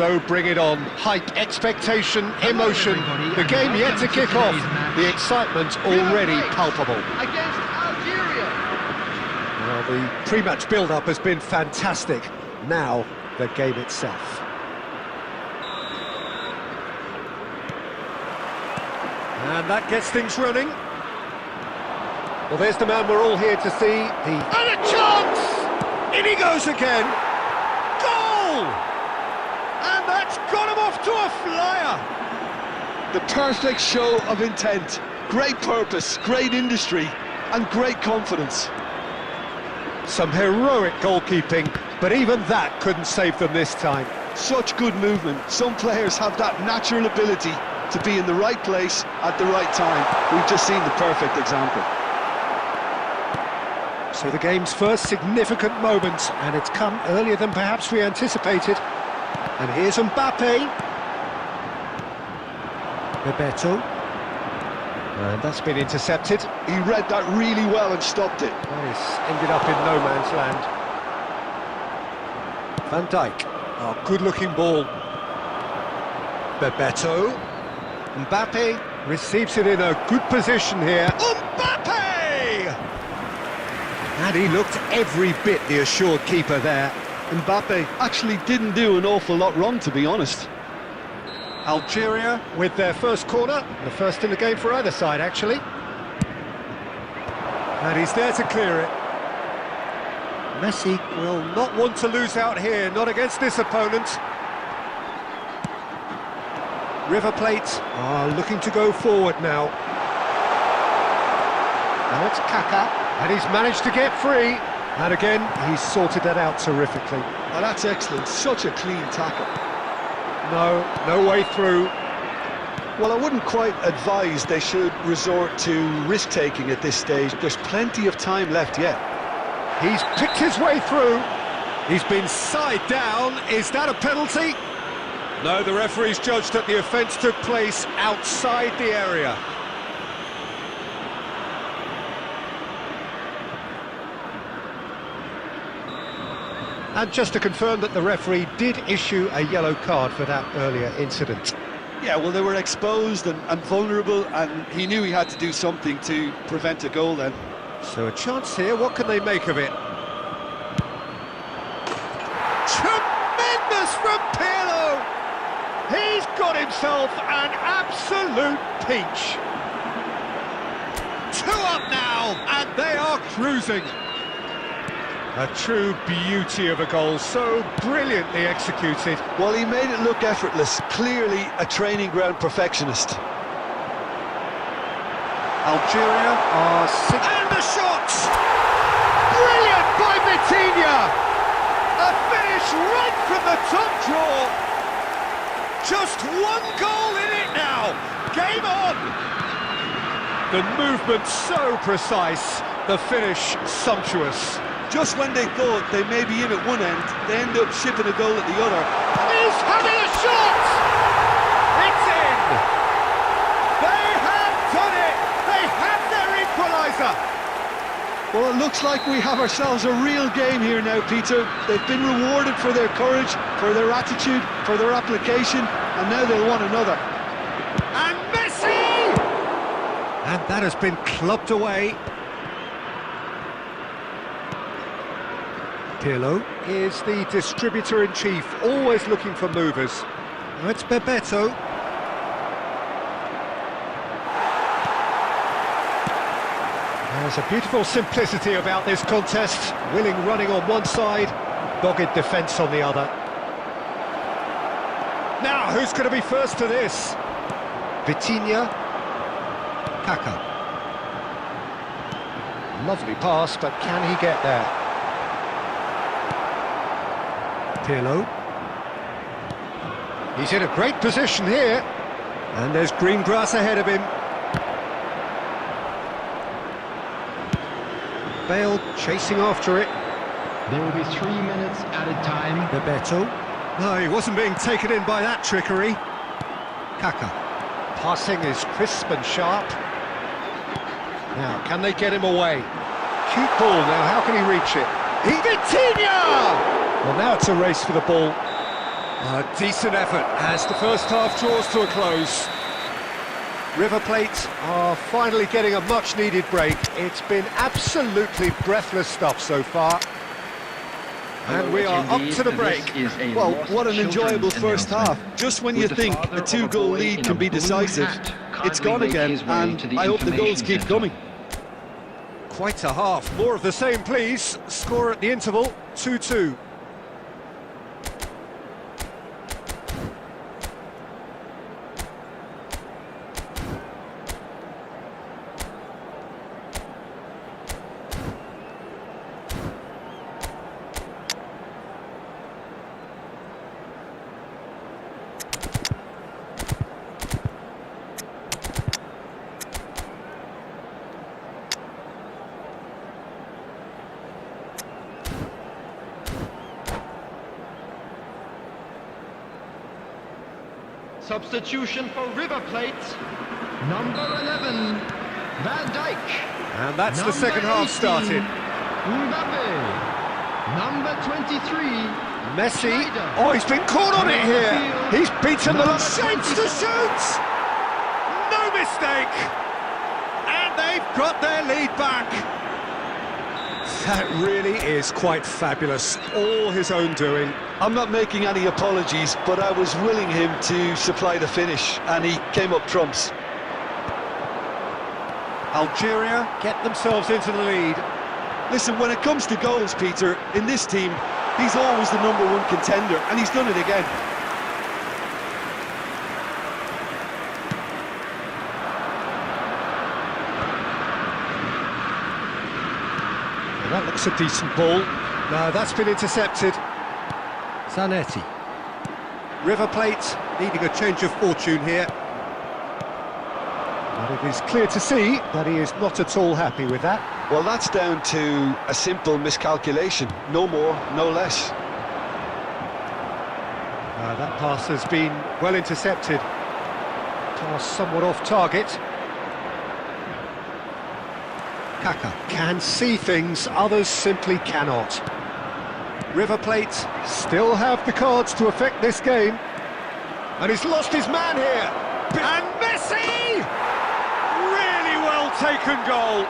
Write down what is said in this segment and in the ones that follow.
So bring it on. Hype, expectation, emotion. The game yet to kick off. The excitement already palpable. Against Algeria. Well, the pre-match build-up has been fantastic. Now, the game itself. And that gets things running. Well, there's the man we're all here to see. And a chance! In he goes again. Goal! And that's got him off to a flyer. The perfect show of intent. Great purpose, great industry, and great confidence. Some heroic goalkeeping, but even that couldn't save them this time. Such good movement. Some players have that natural ability to be in the right place at the right time. We've just seen the perfect example. So the game's first significant moment, and it's come earlier than perhaps we anticipated. And here's Mbappe. Bebeto. And that's been intercepted. He read that really well and stopped it. Nice. Ended up in no man's land. Van Dijk. Oh, good-looking ball. Bebeto. Mbappe receives it in a good position here. Mbappe! And he looked every bit the assured keeper there. Mbappe actually didn't do an awful lot wrong, to be honest. Algeria with their first corner, the first in the game for either side, actually. And he's there to clear it. Messi will not want to lose out here, not against this opponent. River Plate are looking to go forward now. Now it's Kaká, and he's managed to get free. And again, he's sorted that out terrifically. Oh, that's excellent, such a clean tackle. No way through. Well, I wouldn't quite advise they should resort to risk-taking at this stage. There's plenty of time left yet. He's picked his way through. He's been side down. Is that a penalty? No, the referee's judged that the offence took place outside the area. And just to confirm that the referee did issue a yellow card for that earlier incident. Yeah, well, they were exposed and vulnerable, and he knew he had to do something to prevent a goal then. So a chance here, what can they make of it? Tremendous from Pirlo! He's got himself an absolute peach. 2 up now, and they are cruising. A true beauty of a goal, so brilliantly executed. Well, he made it look effortless, clearly a training ground perfectionist. Algeria are six. And the shots! Brilliant by Vitinha! A finish right from the top draw. Just 1 goal in it now. Game on! The movement so precise, the finish sumptuous. Just when they thought they may be in at one end, they end up shipping a goal at the other. He's having a shot! It's in! They have done it! They have their equaliser! Well, it looks like we have ourselves a real game here now, Peter. They've been rewarded for their courage, for their attitude, for their application, and now they'll want another. And Messi! And that has been clubbed away. Pirlo is the distributor-in-chief, always looking for movers. Now it's Bebeto. There's a beautiful simplicity about this contest. Willing running on one side, dogged defence on the other. Now, who's going to be first to this? Vitinha. Kaká. Lovely pass, but can he get there? Pirlo. He's in a great position here. And there's green grass ahead of him. Bale chasing after it. There will be 3 minutes at a time. Bebeto. No, he wasn't being taken in by that trickery. Kaká. Passing is crisp and sharp. Now, can they get him away? Cute ball now, how can he reach it? Vitinha! Well, now it's a race for the ball. A decent effort as the first half draws to a close. River Plate are finally getting a much-needed break. It's been absolutely breathless stuff so far. And we are up to the break. Well, what an enjoyable first half. Just when you think a two-goal lead can be decisive, it's gone again, and I hope the goals keep coming. Quite a half. More of the same, please. Score at the interval, 2-2. Substitution for River Plate. Number 11, Van Dijk. And that's Number the second half 18, started. Mbappe. Number 23, Messi. Schneider. Oh, he's been caught on it here. He's beaten the Number shapes to shoot. No mistake. And they've got their lead back. That really is quite fabulous. All his own doing. I'm not making any apologies, but I was willing him to supply the finish, and he came up trumps. Algeria get themselves into the lead. Listen, when it comes to goals, Peter, in this team, he's always the #1 contender, and he's done it again. Well, that looks a decent ball. No, that's been intercepted. Zanetti. River Plate needing a change of fortune here. But it is clear to see that he is not at all happy with that. Well, that's down to a simple miscalculation. No more, no less. That pass has been well intercepted. Pass somewhat off target. Kaka can see things others simply cannot. River Plate still have the cards to affect this game. And he's lost his man here. And Messi! Really well taken goal.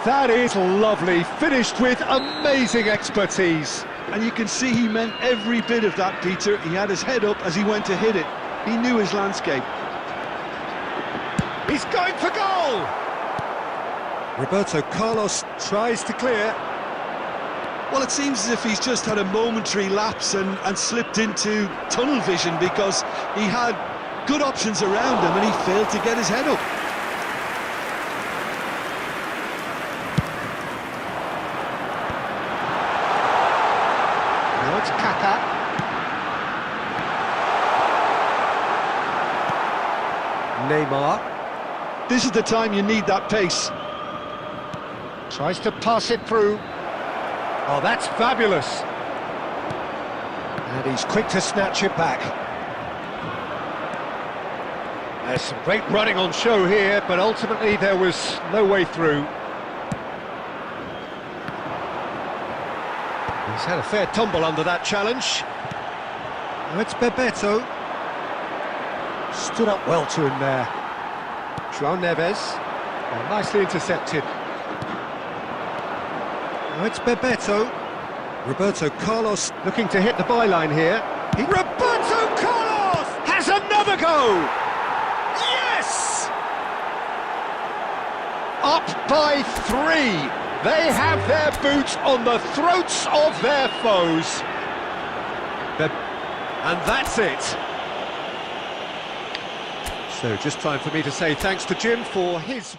That is lovely, finished with amazing expertise. And you can see he meant every bit of that, Peter. He had his head up as he went to hit it. He knew his landscape. He's going for goal! Roberto Carlos tries to clear. Well, it seems as if he's just had a momentary lapse and slipped into tunnel vision, because he had good options around him and he failed to get his head up. Now it's Kaka. Neymar. This is the time you need that pace. Tries to pass it through. Oh, that's fabulous. And he's quick to snatch it back. There's some great running on show here, but ultimately there was no way through. He's had a fair tumble under that challenge. Now it's Bebeto. Stood up well to him there. João Neves. Oh, nicely intercepted. Now it's Bebeto. Roberto Carlos looking to hit the byline here. Roberto Carlos has another go! Yes! Up by 3. They have their boots on the throats of their foes. And that's it. So just time for me to say thanks to Jim for his...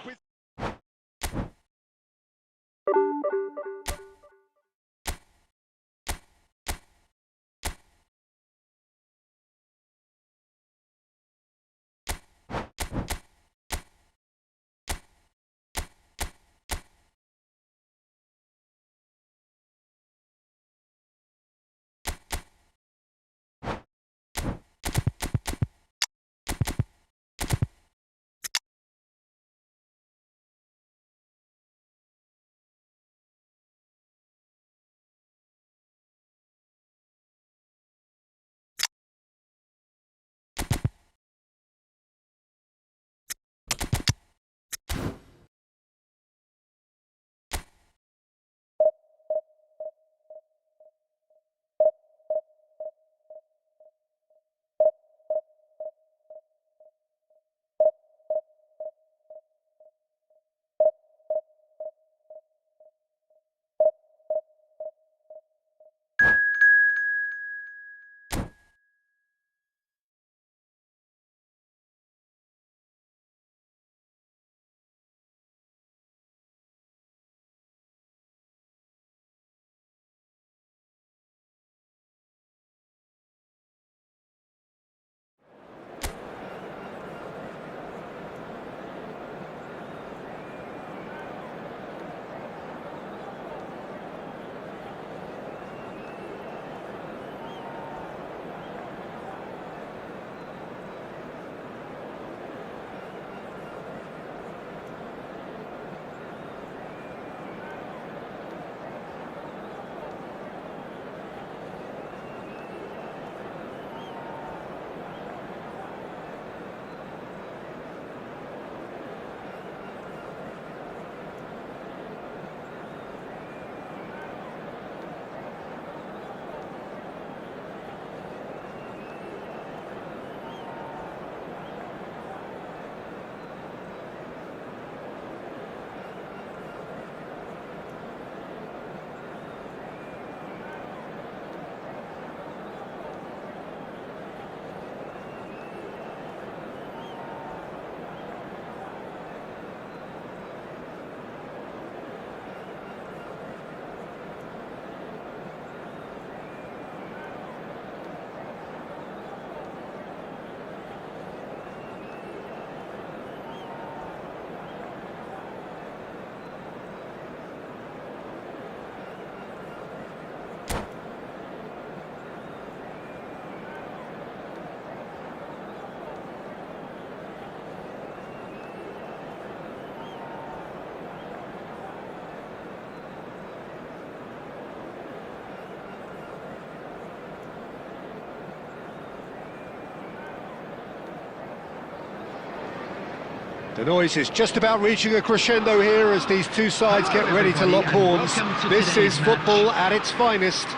The noise is just about reaching a crescendo here as these two sides get ready to lock horns. This is football at its finest.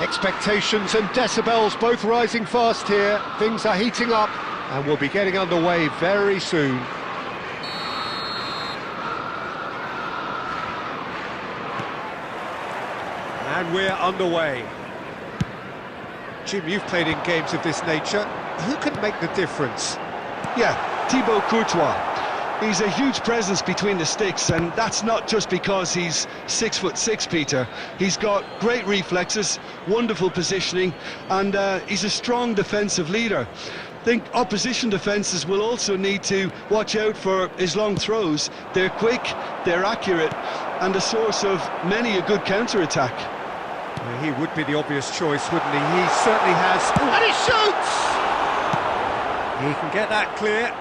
Expectations and decibels both rising fast here. Things are heating up and we'll be getting underway very soon. And we're underway. Jim, you've played in games of this nature. Who can make the difference? Yeah, Thibaut Courtois. He's a huge presence between the sticks, and that's not just because he's 6'6", Peter. He's got great reflexes, wonderful positioning, and he's a strong defensive leader. I think opposition defences will also need to watch out for his long throws. They're quick, they're accurate, and a source of many a good counter-attack. Well, he would be the obvious choice, wouldn't he? He certainly has. And he shoots! He can get that clear.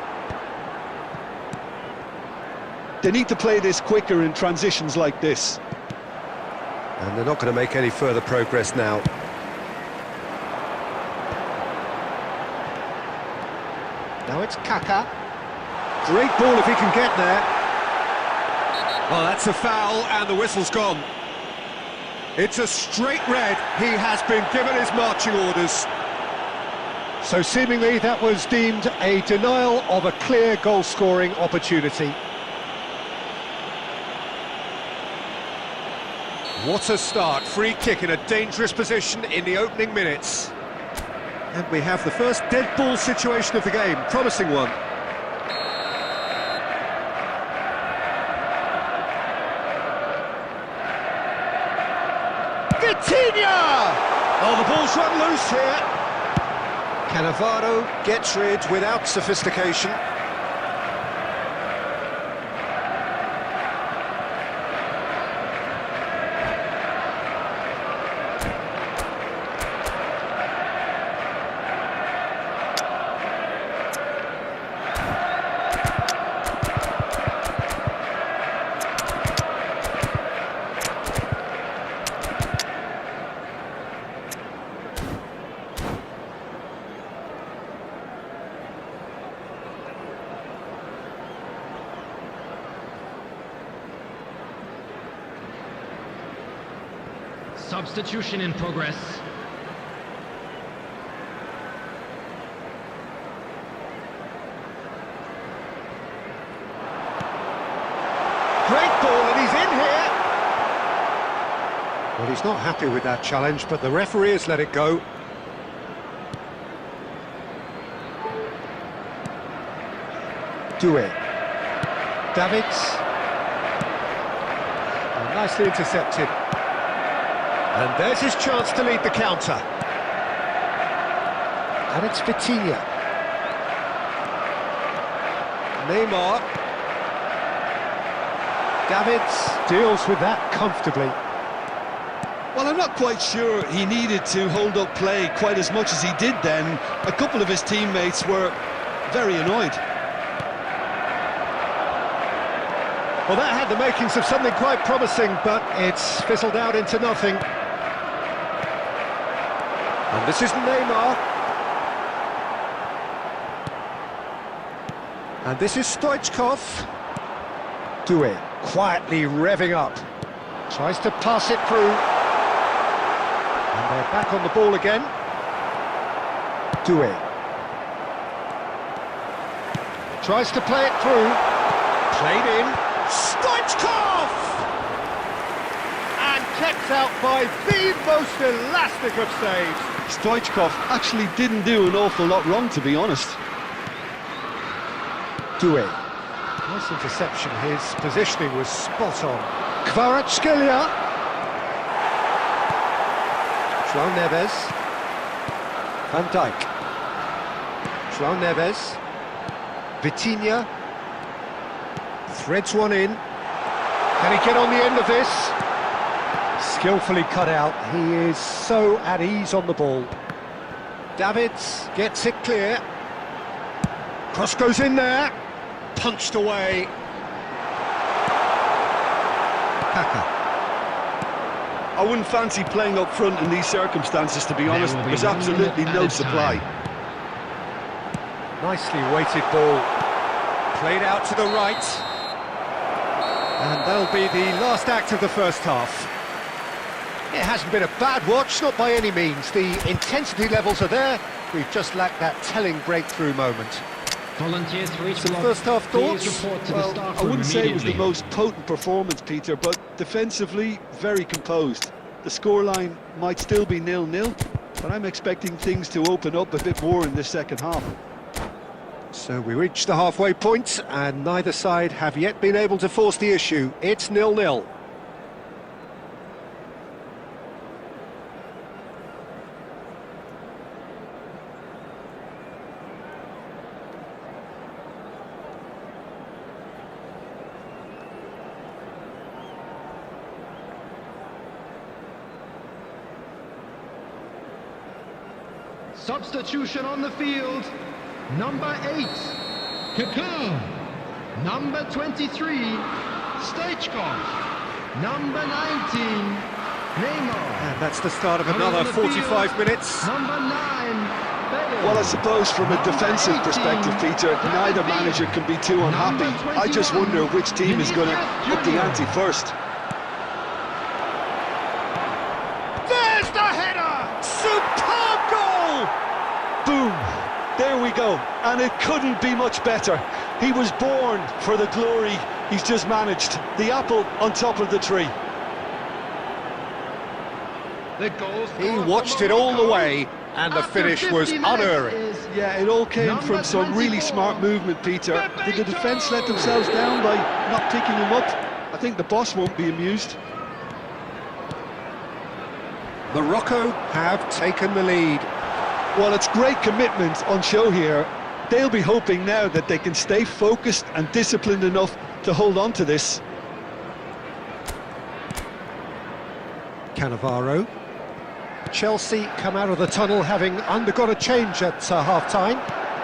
They need to play this quicker in transitions like this. And they're not going to make any further progress now. Now it's Kaka. Great ball if he can get there. Well, that's a foul and the whistle's gone. It's a straight red. He has been given his marching orders. So seemingly that was deemed a denial of a clear goal-scoring opportunity. What a start. Free kick in a dangerous position in the opening minutes. And we have the first dead ball situation of the game. Promising one. Vitinha! Oh, the ball's run loose here. Cannavaro gets rid without sophistication. Substitution in progress. Great ball, and he's in here. Well, he's not happy with that challenge, but the referee has let it go. Doué. Davids. Oh, nicely intercepted. And there's his chance to lead the counter. And it's Vitinha. Neymar. Davids deals with that comfortably. Well, I'm not quite sure he needed to hold up play quite as much as he did then. A couple of his teammates were very annoyed. Well, that had the makings of something quite promising, but it's fizzled out into nothing. And this is Neymar. And this is Stoichkov. Doué quietly revving up. Tries to pass it through. And they're back on the ball again. Doué. Tries to play it through. Played in. Stoichkov! And kept out by the most elastic of saves. Stoichkov actually didn't do an awful lot wrong, to be honest. Doué. Nice interception, his positioning was spot on. Kvaratskhelia. João Neves. Van Dijk. João Neves. Vitinha. Threads one in. Can he get on the end of this? Skillfully cut out. He is so at ease on the ball. Davids gets it clear. Cross goes in there. Punched away. Kaka. I wouldn't fancy playing up front in these circumstances, to be honest. There's absolutely no supply. Nicely weighted ball. Played out to the right. And that'll be the last act of the first half. It hasn't been a bad watch, not by any means. The intensity levels are there. We've just lacked that telling breakthrough moment. Volunteers for each Some block. first half Please thoughts? report to the Well, staff I room wouldn't say it was the immediately. most potent performance, Peter, but defensively, very composed. The scoreline might still be 0-0, but I'm expecting things to open up a bit more in the second half. So we reached the halfway point, and neither side have yet been able to force the issue. It's 0-0. Substitution on the field. Number 8, Kaká. Number 23, Stoichkov. Number 19, Neymar. And that's the start of Coming another on the 45 field, minutes. Number 9, Bale. Well, I suppose from a Number defensive 18, perspective, Peter, neither David. manager can be too unhappy. Number I just 21, wonder which team is going to Vinicius up the Junior. ante first. There's the header! Superb goal! Boom! There we go, and it couldn't be much better. He was born for the glory he's just managed. The apple on top of the tree. The goal He scorer watched for it all the Morocco way, and the after finish 50 was minutes unerring. is Yeah, it all came Number from some really 24, smart movement, Peter. Did the defence let themselves down by not picking him up? I think the boss won't be amused. Morocco have taken the lead. Well, it's great commitment on show here. They'll be hoping now that they can stay focused and disciplined enough to hold on to this. Cannavaro. Chelsea come out of the tunnel having undergone a change at half-time.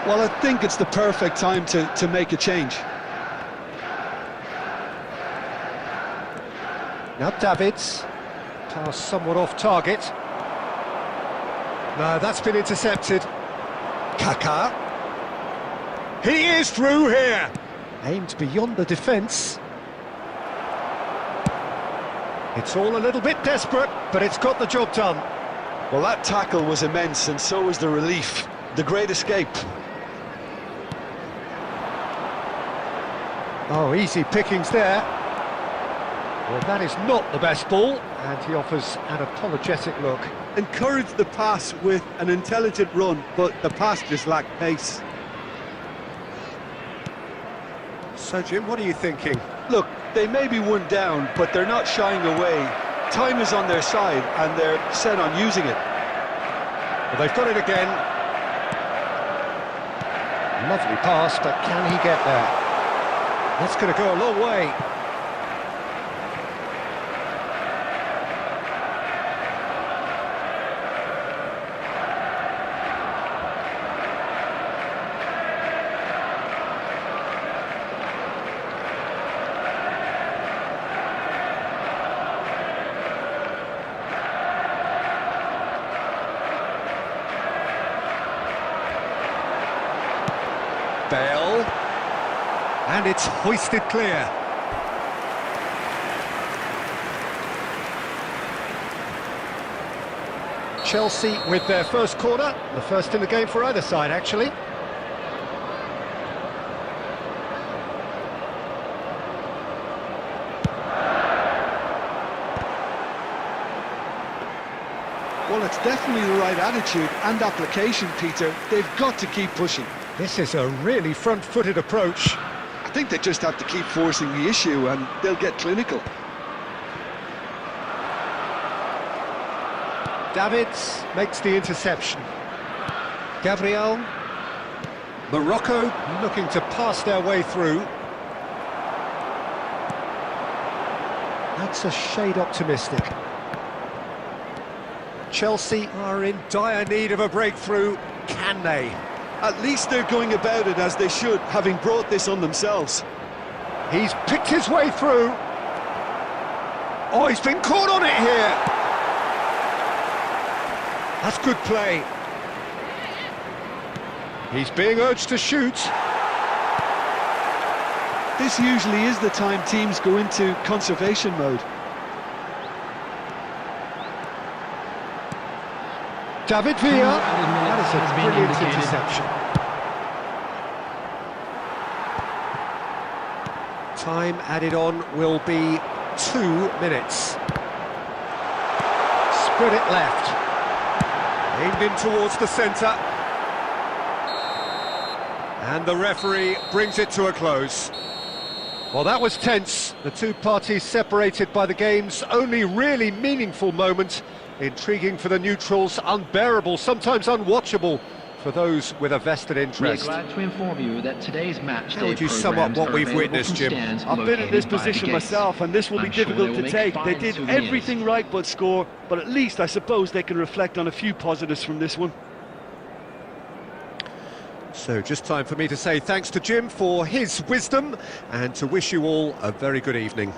Well, I think it's the perfect time to make a change. Now Davids. Pass somewhat off target. No, that's been intercepted. Kaká. He is through here. Aimed beyond the defence. It's all a little bit desperate, but it's got the job done. Well, that tackle was immense, and so was the relief. The great escape. Oh, easy pickings there. Well, that is not the best ball, and he offers an apologetic look. Encouraged the pass with an intelligent run, but the pass just lacked pace. So, Jim, what are you thinking? Look, they may be one down, but they're not shying away. Time is on their side, and they're set on using it. Well, they've got it again. Lovely pass, but can he get there? That's going to go a long way. Bale, and it's hoisted clear. Chelsea with their first corner, the first in the game for either side, actually. Well, it's definitely the right attitude and application, Peter. They've got to keep pushing. This is a really front-footed approach. I think they just have to keep forcing the issue, and they'll get clinical. Davids makes the interception. Gabriel. Morocco looking to pass their way through. That's a shade optimistic. Chelsea are in dire need of a breakthrough. Can they? At least they're going about it as they should, having brought this on themselves. He's picked his way through. Oh, he's been caught on it here. That's good play. He's being urged to shoot. This usually is the time teams go into conservation mode. David Villa. That is a brilliant interception. Time added on will be 2 minutes. Spread it left. Aimed in towards the centre. And the referee brings it to a close. Well, that was tense. The two parties separated by the game's only really meaningful moment. Intriguing for the neutrals, unbearable, sometimes unwatchable for those with a vested interest. We're glad to inform you that today's match How would you sum up what we've witnessed, Jim? I've been in this position myself, and this will be difficult to take. They did everything right but score, but at least I suppose they can reflect on a few positives from this one. So just time for me to say thanks to Jim for his wisdom and to wish you all a very good evening.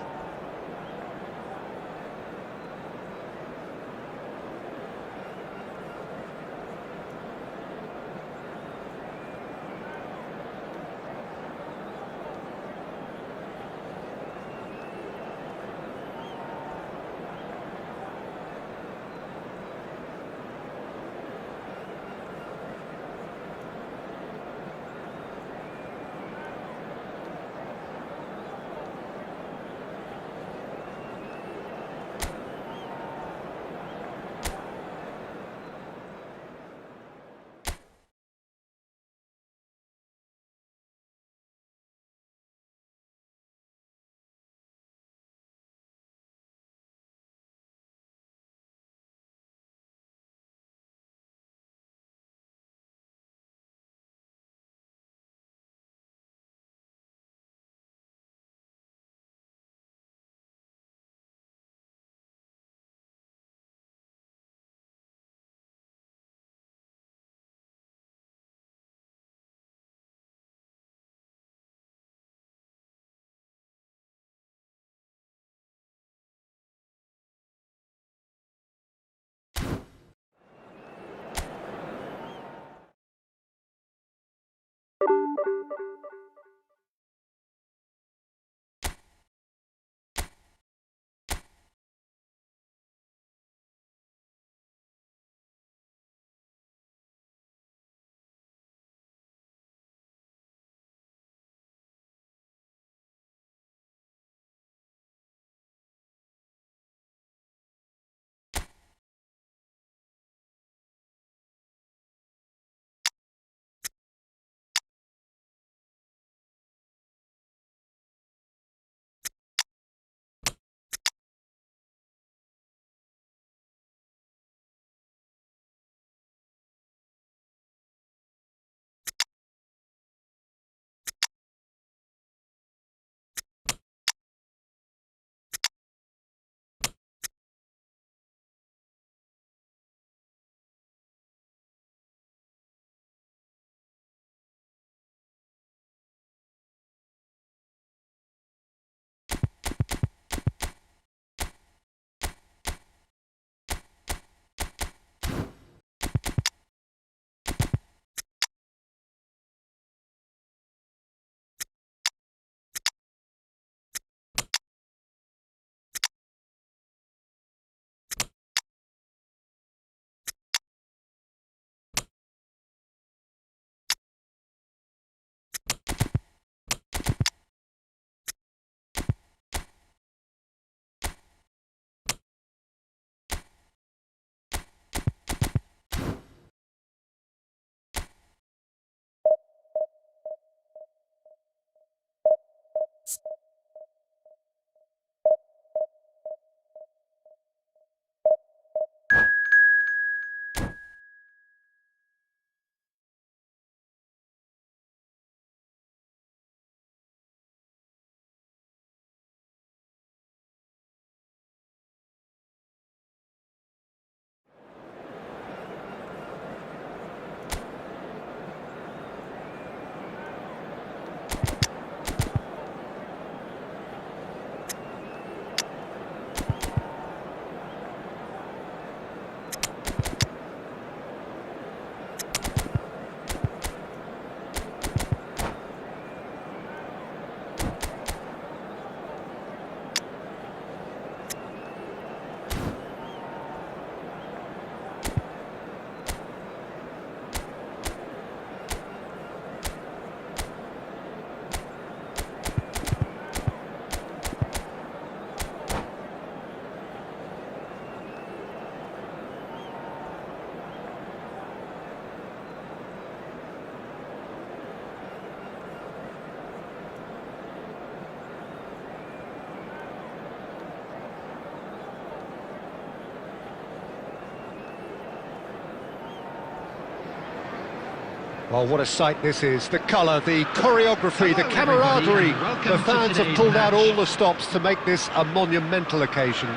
Well, what a sight this is. The colour, the choreography, the Hello, camaraderie. everybody, and welcome The to fans have today's pulled out match. all the stops to make this a monumental occasion.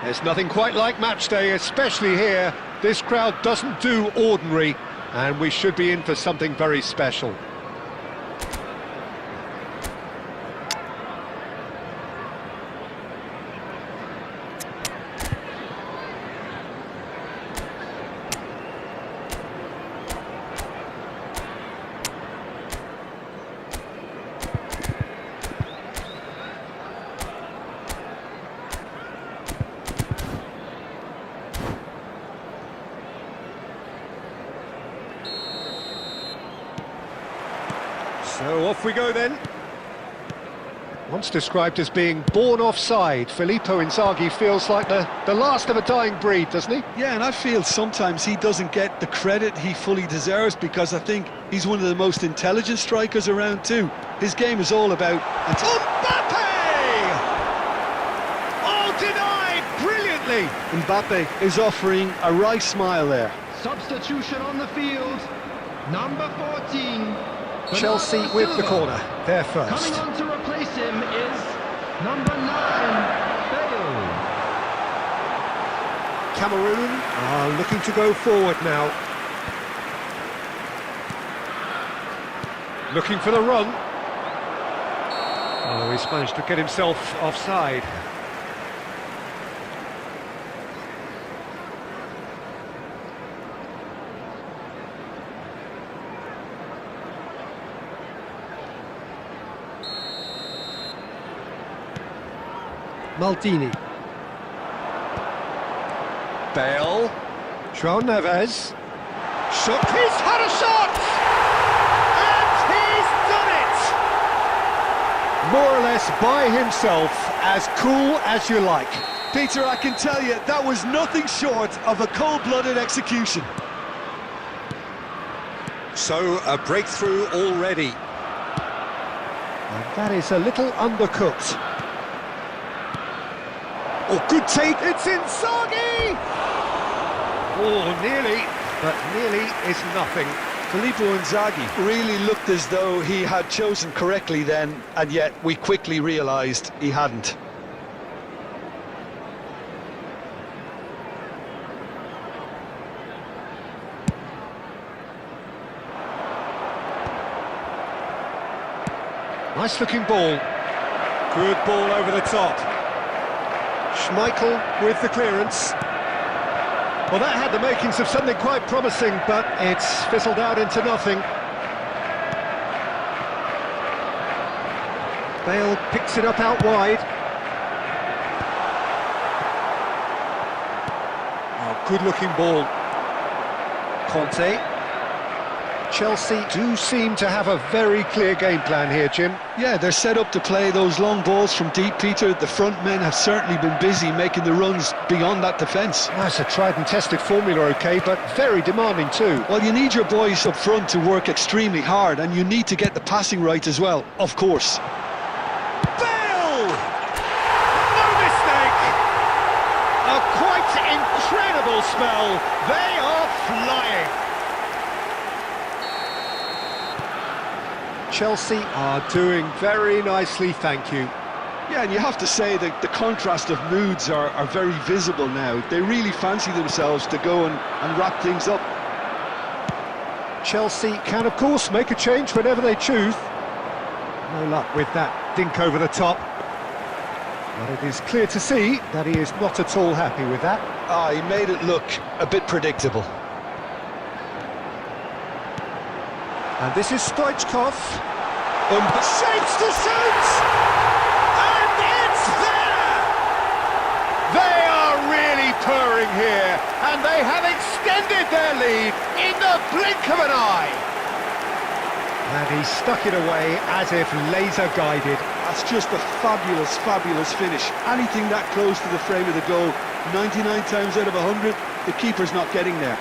There's nothing quite like match day, especially here. This crowd doesn't do ordinary, and we should be in for something very special. So off we go then. Once described as being born offside, Filippo Inzaghi feels like the last of a dying breed, doesn't he? Yeah, and I feel sometimes he doesn't get the credit he fully deserves, because I think he's one of the most intelligent strikers around too. His game is all about... Mbappe! Oh, denied brilliantly! Mbappe is offering a right smile there. Substitution on the field. Number 14. Chelsea Bernardo with the Silva. corner, there first. Coming on to replace him is number 9, Bale. Cameroon are looking to go forward now. Looking for the run. Oh, he's managed to get himself offside. Maldini. Bale. João Neves. Shot. He's had a shot! And he's done it! More or less by himself, as cool as you like. Peter, I can tell you, that was nothing short of a cold-blooded execution. So, a breakthrough already. And that is a little undercooked. Oh, good take. It's Inzaghi! Oh, nearly, but nearly is nothing. Filippo Inzaghi really looked as though he had chosen correctly then, and yet we quickly realised he hadn't. Nice looking ball. Good ball over the top. Schmeichel with the clearance. Well, that had the makings of something quite promising, but it's fizzled out into nothing. Bale picks it up out wide. Oh, good looking ball. Conte. Chelsea do seem to have a very clear game plan here, Jim. Yeah, they're set up to play those long balls from deep, Peter. The front men have certainly been busy making the runs beyond that defence. That's a tried and tested formula, OK, but very demanding too. Well, you need your boys up front to work extremely hard, and you need to get the passing right as well, of course. Bale! No mistake! A quite incredible spell. They are flying. Chelsea are doing very nicely, thank you. Yeah, and you have to say that the contrast of moods are very visible now. They really fancy themselves to go and wrap things up. Chelsea can, of course, make a change whenever they choose. No luck with that dink over the top. But it is clear to see that he is not at all happy with that. He made it look a bit predictable. And this is Stoichkov. Shapes to shoot! And it's there! They are really purring here, and they have extended their lead in the blink of an eye. And he stuck it away as if laser-guided. That's just a fabulous, fabulous finish. Anything that close to the frame of the goal, 99 times out of 100, the keeper's not getting there.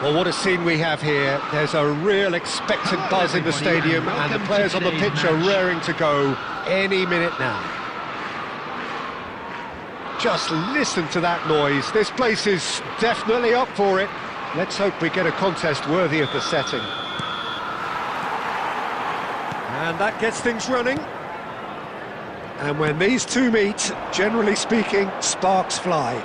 Well, what a scene we have here. There's a real expectant buzz in the stadium, and the players on the pitch are raring to go any minute now. Just listen to that noise. This place is definitely up for it. Let's hope we get a contest worthy of the setting. And that gets things running. And when these two meet, generally speaking, sparks fly.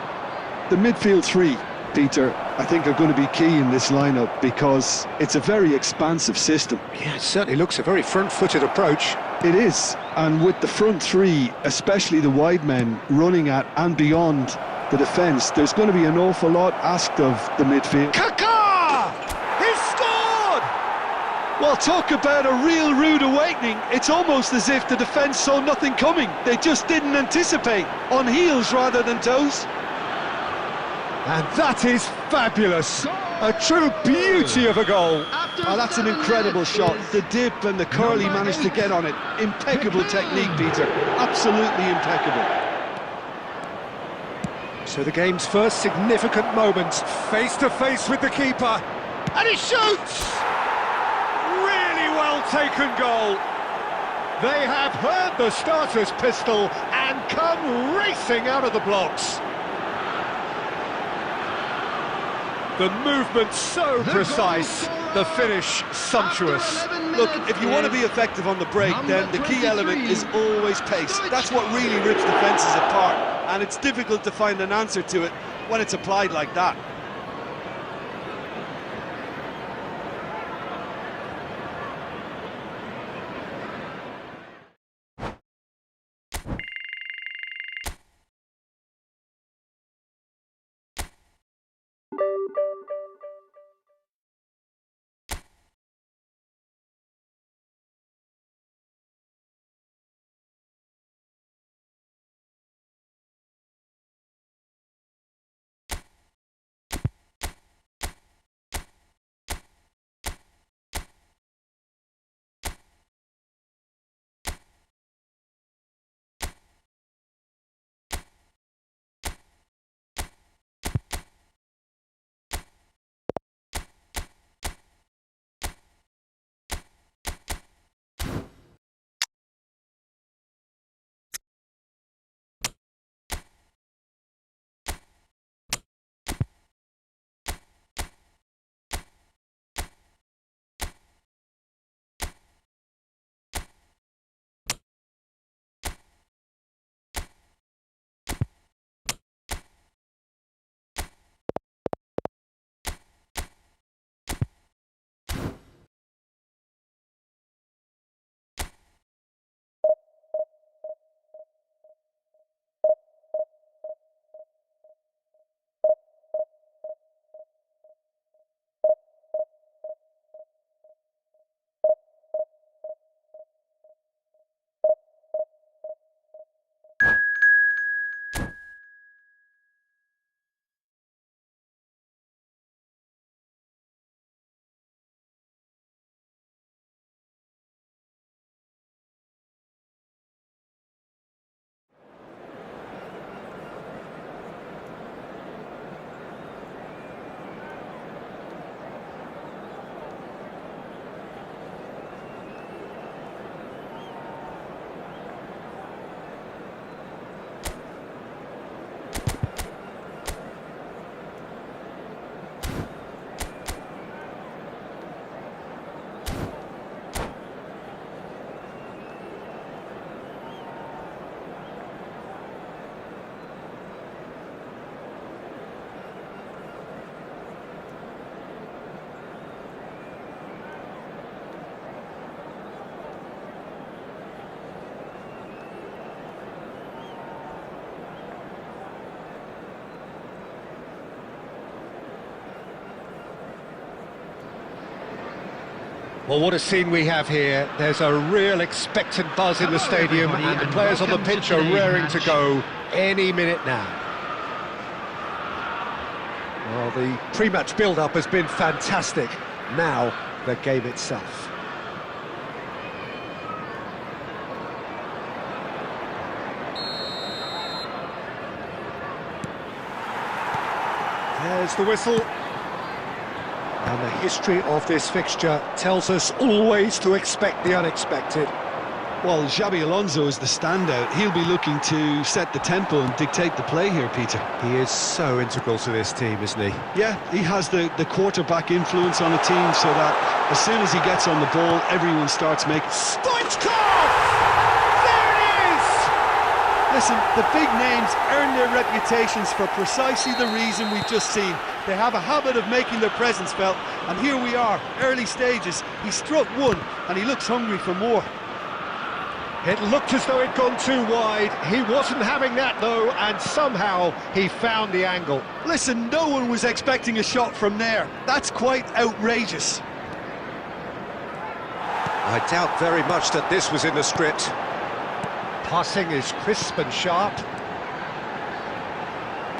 The midfield three, Peter, I think are going to be key in this lineup because it's a very expansive system. Yeah, it certainly looks a very front-footed approach. It is, and with the front three, especially the wide men, running at and beyond the defence, there's going to be an awful lot asked of the midfield. Kaká! He's scored! Well, talk about a real rude awakening. It's almost as if the defence saw nothing coming. They just didn't anticipate, on heels rather than toes. And that is fabulous. A true beauty of a goal. Oh, that's an incredible shot. The dip and the curl he managed to get on it. Impeccable technique, Peter. Absolutely impeccable. So the game's first significant moment, face to face with the keeper. And he shoots! Really well taken goal. They have heard the starter's pistol and come racing out of the blocks. The movement so precise, the finish sumptuous. Look, if you want to be effective on the break, then the key element is always pace. That's what really rips defences apart, and it's difficult to find an answer to it when it's applied like that. Well, what a scene we have here. There's a real expectant buzz in the Hello, stadium, everybody, and the and players on the welcome to pitch are today's raring to match. go any minute now. Well, the pre-match build-up has been fantastic. Now, the game itself. There's the whistle. And the history of this fixture tells us always to expect the unexpected. Well, Xabi Alonso is the standout. He'll be looking to set the tempo and dictate the play here, Peter. He is so integral to this team, isn't he? Yeah, he has the quarterback influence on a team so that as soon as he gets on the ball, everyone starts making... Stoichkov! There it is! Listen, the big names earn their reputations for precisely the reason we've just seen. They have a habit of making their presence felt, and here we are, early stages. He struck one, and he looks hungry for more. It looked as though it'd gone too wide. He wasn't having that, though, and somehow he found the angle. Listen, no one was expecting a shot from there. That's quite outrageous. I doubt very much that this was in the script. Passing is crisp and sharp.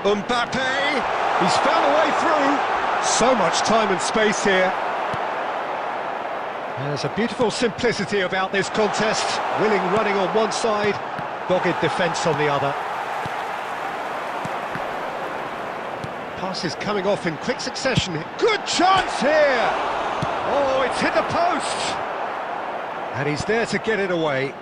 Mbappe! He's found a way through. So much time and space here. There's a beautiful simplicity about this contest. Willing running on one side, dogged defence on the other. Passes coming off in quick succession. Good chance here! Oh, it's hit the post! And he's there to get it away.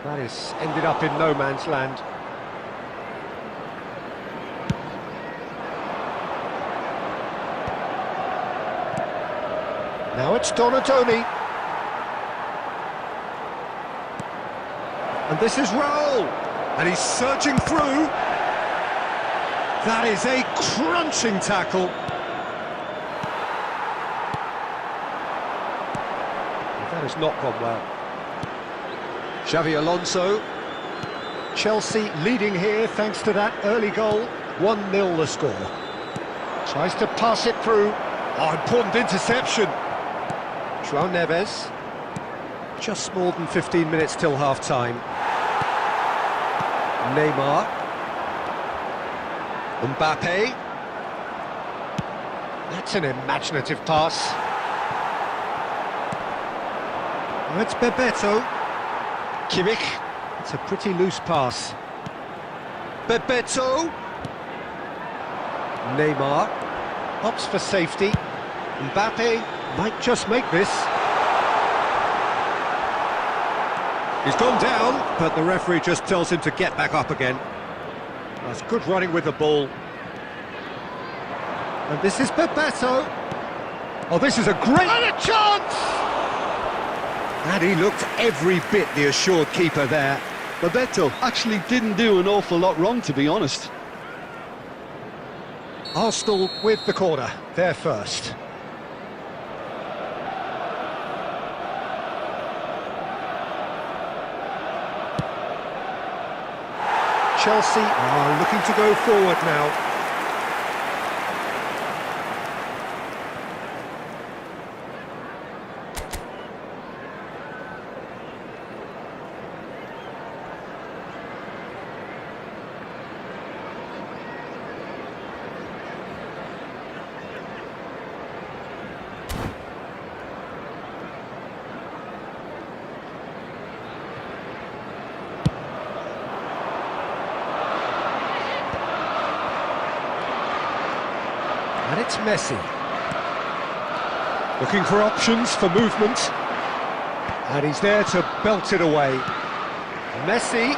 That has ended up in no man's land. Now it's Donatoni. And this is Raul. And he's surging through. That is a crunching tackle. That has not gone well. Xabi Alonso. Chelsea leading here thanks to that early goal. 1-0 the score. Tries to pass it through. Oh, important interception. João Neves. Just more than 15 minutes till half-time. Neymar. Mbappe. That's an imaginative pass. Oh, it's Bebeto. Kimmich. It's a pretty loose pass. Bebeto. Neymar. Opts for safety. Mbappe might just make this. He's gone down, but the referee just tells him to get back up again. That's good running with the ball. And this is Bebeto. Oh, this is a great... And a chance! And he looked every bit the assured keeper there. Bebeto actually didn't do an awful lot wrong, to be honest. Arsenal with the corner, they're first. Chelsea are looking to go forward now. And it's Messi. Looking for options for movement. And he's there to belt it away. Messi.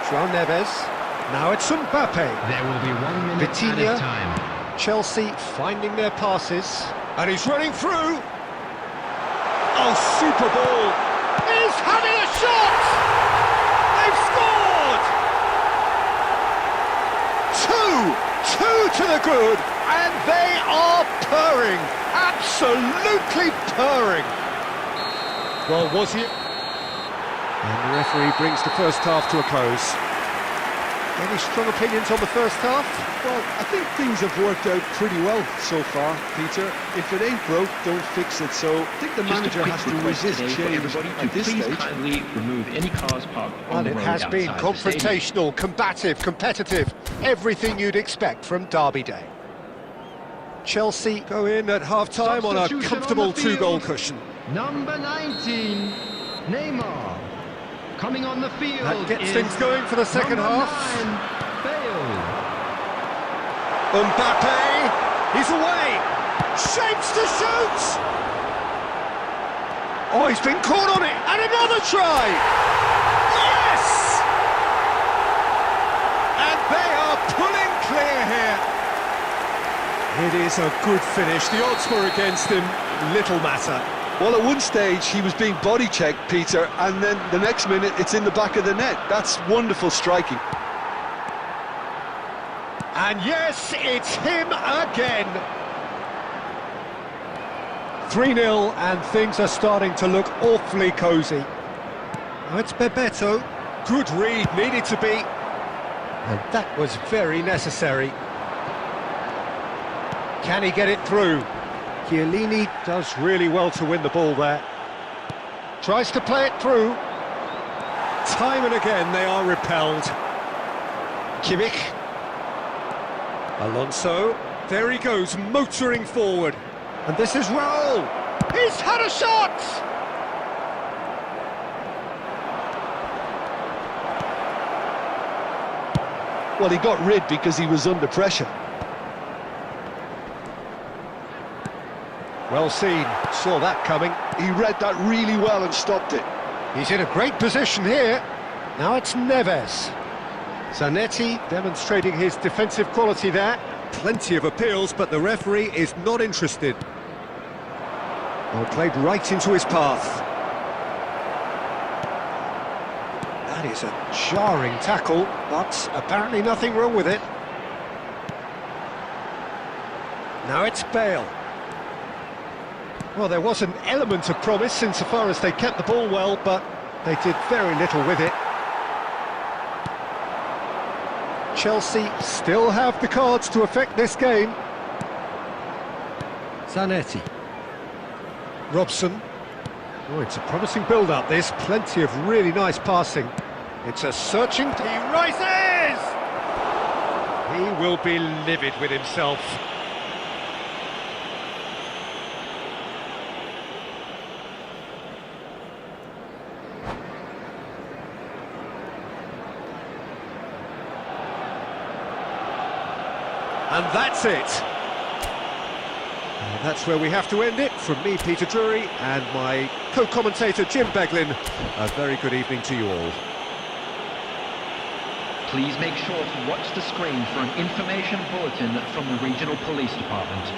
João Neves. Now it's Mbappe. There will be 1 minute Vitinha. added time. Chelsea finding their passes. And he's running through. Oh, super ball. He's having a shot! They've scored! Two to the good, and they are purring, absolutely purring. Well, was he? And the referee brings the first half to a close. Any strong opinions on the first half? Well, I think things have worked out pretty well so far, Peter. If it ain't broke, don't fix it. So I think the manager has to resist change at this please stage. kindly remove any cars parked on Well, the it road has been outside the stadium. confrontational, combative, competitive. Everything you'd expect from Derby Day. Chelsea go in at half-time on a Substitution comfortable on the field. two-goal cushion. Number 19, Neymar. Coming on the field. That gets is things going for the second number half. 9, Bale. Mbappe, he's away, shapes to shoot! Oh, he's been caught on it, and another try! Yes! And they are pulling clear here. It is a good finish, the odds were against him, little matter. Well, at one stage, he was being body-checked, Peter, and then the next minute, it's in the back of the net. That's wonderful striking. And yes, it's him again. 3-0, and things are starting to look awfully cosy. Now it's Bebeto. Good read, needed to be. And that was very necessary. Can he get it through? Chiellini does really well to win the ball there. Tries to play it through. Time and again they are repelled. Kimmich. Alonso. There he goes, motoring forward. And this is Raul. He's had a shot! Well, he got rid because he was under pressure. Well seen, saw that coming. He read that really well and stopped it. He's in a great position here. Now it's Neves. Zanetti demonstrating his defensive quality there. Plenty of appeals, but the referee is not interested. Well, played right into his path. That is a jarring tackle, but apparently nothing wrong with it. Now it's Bale. Well, there was an element of promise insofar as they kept the ball well, but they did very little with it. Chelsea still have the cards to affect this game. Zanetti. Robson. Oh, it's a promising build-up, this. Plenty of really nice passing. It's a searching... He rises! He will be livid with himself. And that's it. And that's where we have to end it. From me, Peter Drury, and my co-commentator, Jim Beglin. A very good evening to you all. Please make sure to watch the screen for an information bulletin from the Regional Police Department.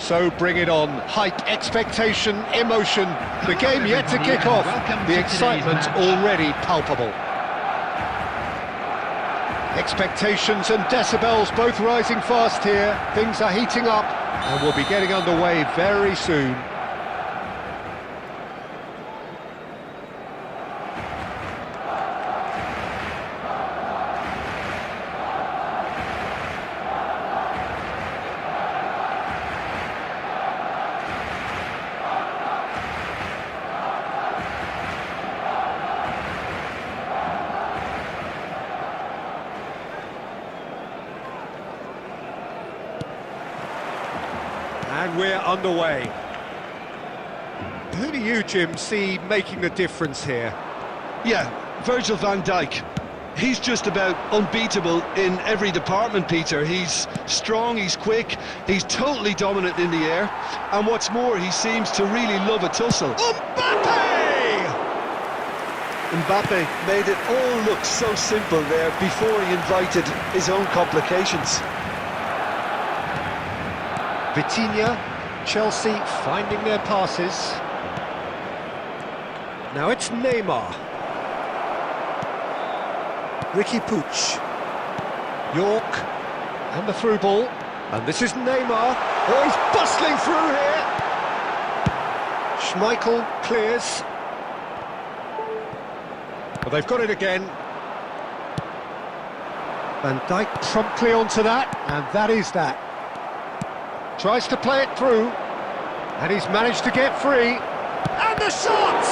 So bring it on. Hype, expectation, emotion. The game yet to kick off. The excitement already palpable. Expectations and decibels both rising fast here. Things are heating up and we'll be getting underway very soon. And we're underway. Who do you, Jim, see making the difference here? Yeah, Virgil van Dijk. He's just about unbeatable in every department, Peter. He's strong, he's quick, he's totally dominant in the air, and what's more, he seems to really love a tussle. Mbappe made it all look so simple there before he invited his own complications. Vitinha, Chelsea finding their passes. Now it's Neymar. Ricky Puig. York. And the through ball. And this is Neymar. Oh, he's bustling through here. Schmeichel clears. Well, they've got it again. Van Dijk promptly onto that. And that is that. Tries to play it through, and he's managed to get free, and the shot!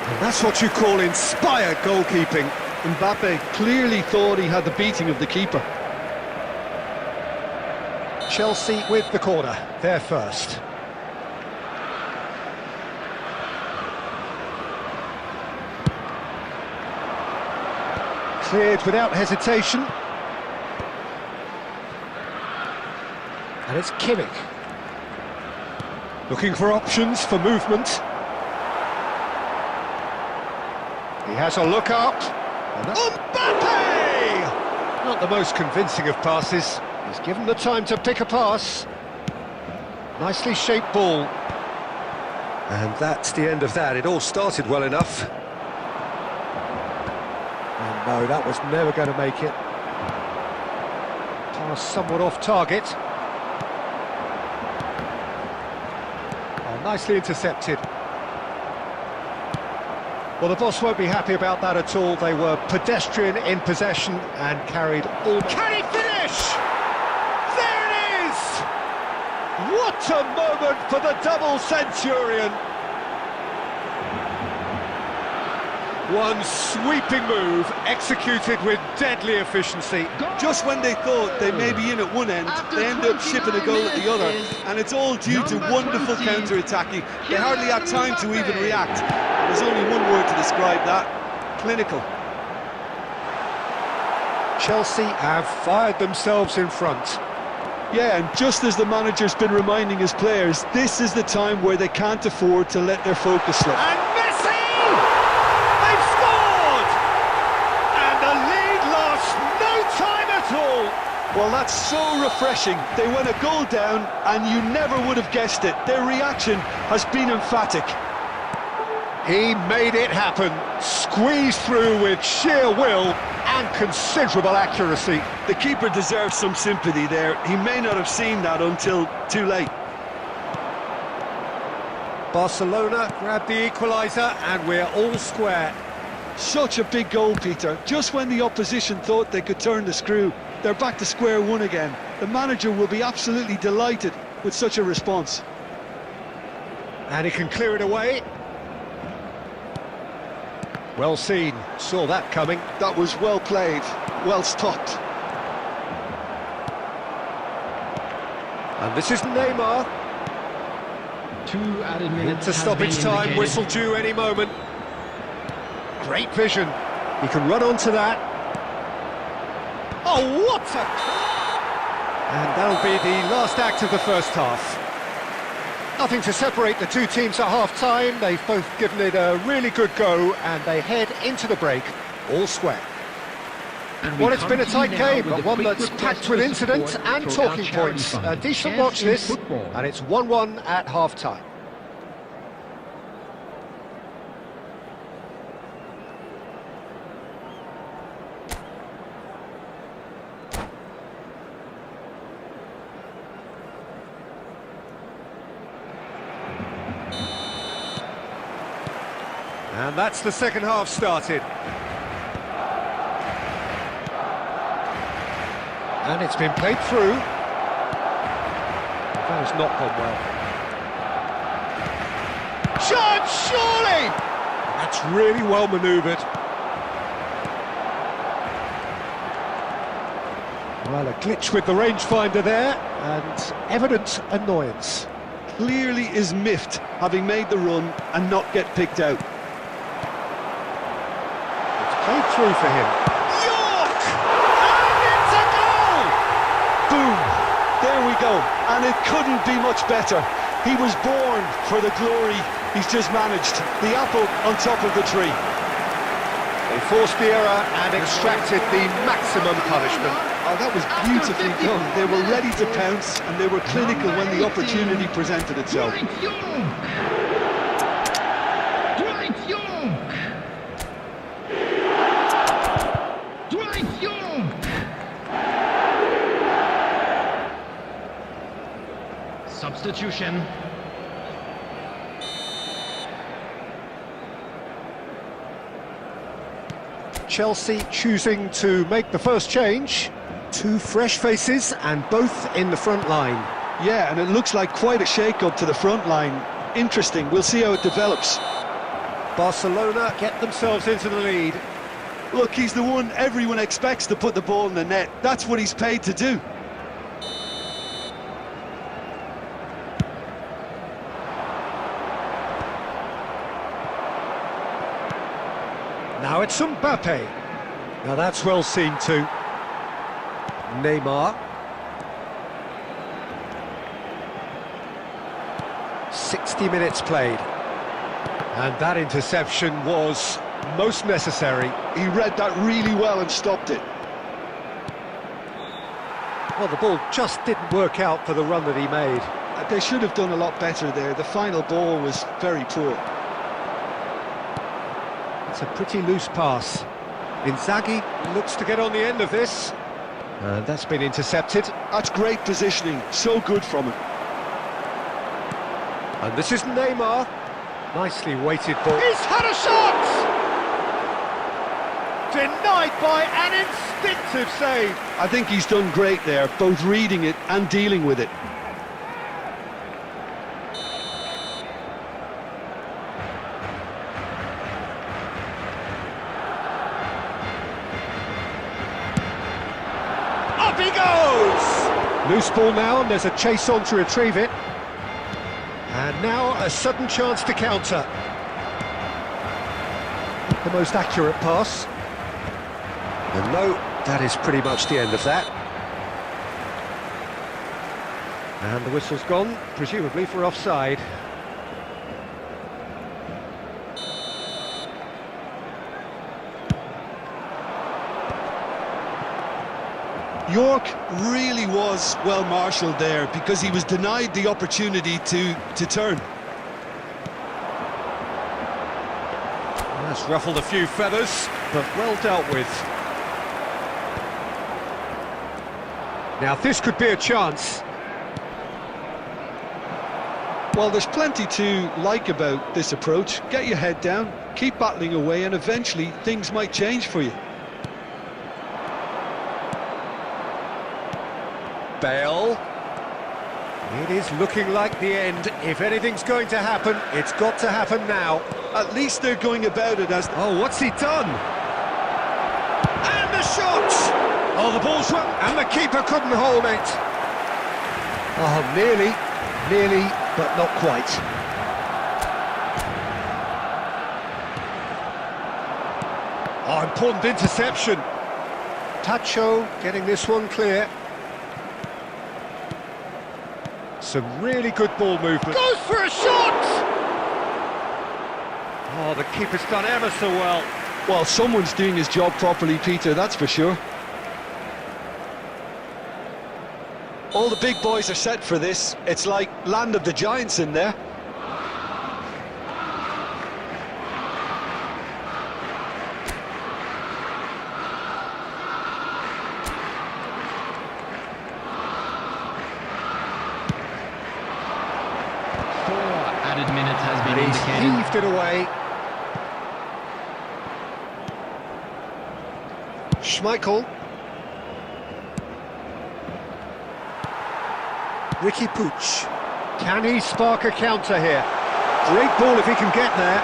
And that's what you call inspired goalkeeping. Mbappe clearly thought he had the beating of the keeper. Chelsea with the corner, they're first. Cleared without hesitation. And it's Kimmich. Looking for options for movement. He has a look up. Mbappe! Not the most convincing of passes. He's given the time to pick a pass. Nicely shaped ball. And that's the end of that. It all started well enough. And no, that was never going to make it. Pass somewhat off target. Nicely intercepted. Well, the boss won't be happy about that at all. They were pedestrian in possession and carried all... Can he finish? There it is! What a moment for the double centurion! One sweeping move, executed with deadly efficiency. Just when they thought they may be in at one end, they end up shipping a goal at the other, and it's all due to wonderful counter-attacking. They hardly had time to even react. There's only one word to describe that: clinical. Chelsea have fired themselves in front. Yeah, and just as the manager's been reminding his players, this is the time where they can't afford to let their focus slip. And Messi! They've scored! And the lead lost no time at all! Well, that's so refreshing. They went a goal down, and you never would have guessed it. Their reaction has been emphatic. He made it happen, squeezed through with sheer will and considerable accuracy. The keeper deserves some sympathy there. He may not have seen that until too late. Barcelona grabbed the equaliser and we're all square. Such a big goal, Peter. Just when the opposition thought they could turn the screw, they're back to square one again. The manager will be absolutely delighted with such a response. And he can clear it away. Well seen, saw that coming. That was well played, well stopped. And this is Neymar. 2 added minutes. Into stoppage time, whistle due any moment. Great vision. He can run onto that. Oh, what a... And that'll be the last act of the first half. Nothing to separate the two teams at half-time. They've both given it a really good go, and they head into the break all square. And we Well, it's been a tight continue now game, with but the one quick that's request packed for with incident support and for our talking charity points. fund. A decent Shares watch in this, football. and it's 1-1 at half-time. And that's the second half started. And it's been played through. That has not gone well. Chance, surely! That's really well manoeuvred. Well, a glitch with the rangefinder there, and evident annoyance. Clearly is miffed, having made the run and not get picked out. Played through for him. York! And it's a goal! Boom! There we go. And it couldn't be much better. He was born for the glory he's just managed. The apple on top of the tree. They forced the error and extracted the maximum punishment. Oh, that was beautifully done. They were ready to pounce and they were clinical when the opportunity presented itself. Dwight York! Dwight York! Dwight York! Substitution. Chelsea choosing to make the first change. Two fresh faces and both in the front line. Yeah, and it looks like quite a shake-up to the front line. Interesting, we'll see how it develops. Barcelona get themselves into the lead. Look, he's the one everyone expects to put the ball in the net. That's what he's paid to do. Now it's Mbappe. Now that's well seen too. Neymar. 60 minutes played. And that interception was most necessary. He read that really well and stopped it. Well, the ball just didn't work out for the run that he made. They should have done a lot better there. The final ball was very poor. It's a pretty loose pass. Inzaghi looks to get on the end of this. And that's been intercepted. That's great positioning. So good from him. And this is Neymar. Nicely weighted ball. He's had a shot! Denied by an instinctive save. I think he's done great there, both reading it and dealing with it. Up he goes! Loose ball now, and there's a chase on to retrieve it. And now a sudden chance to counter. Not the most accurate pass. And no, that is pretty much the end of that. And the whistle's gone, presumably for offside. York really was well marshalled there because he was denied the opportunity to turn. That's ruffled a few feathers, but well dealt with. Now this could be a chance. Well, there's plenty to like about this approach. Get your head down, keep battling away, and eventually things might change for you. Bale. It is looking like the end. If anything's going to happen, it's got to happen now. At least they're going about it as... Oh, what's he done? And the shot! Oh, the ball's run, and the keeper couldn't hold it. Oh, nearly, but not quite. Oh, important interception. Tacho getting this one clear. Some really good ball movement. Goes for a shot! Oh, the keeper's done ever so well. Well, someone's doing his job properly, Peter, that's for sure. All the big boys are set for this. It's like land of the giants in there. Added minutes has been He's indicated. heaved it away. Schmeichel. Ricky Puig. Can he spark a counter here? Great ball if he can get there.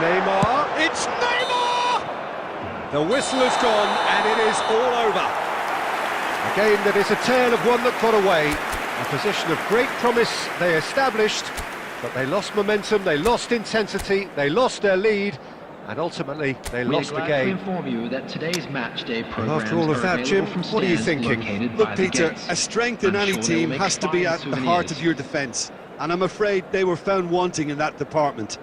Neymar. It's Neymar! The whistle has gone and it is all over. A game that is a tale of one that got away. A position of great promise they established, but they lost momentum, they lost intensity, they lost their lead, and ultimately they lost the We're glad game. to inform you that today's match day programs after all of are that, available Jim, from what are you stands thinking? located Look, by the Peter, gates. a strength in I'm any sure they'll team make has to be fine at the heart of souvenirs. your defence, and I'm afraid they were found wanting in that department.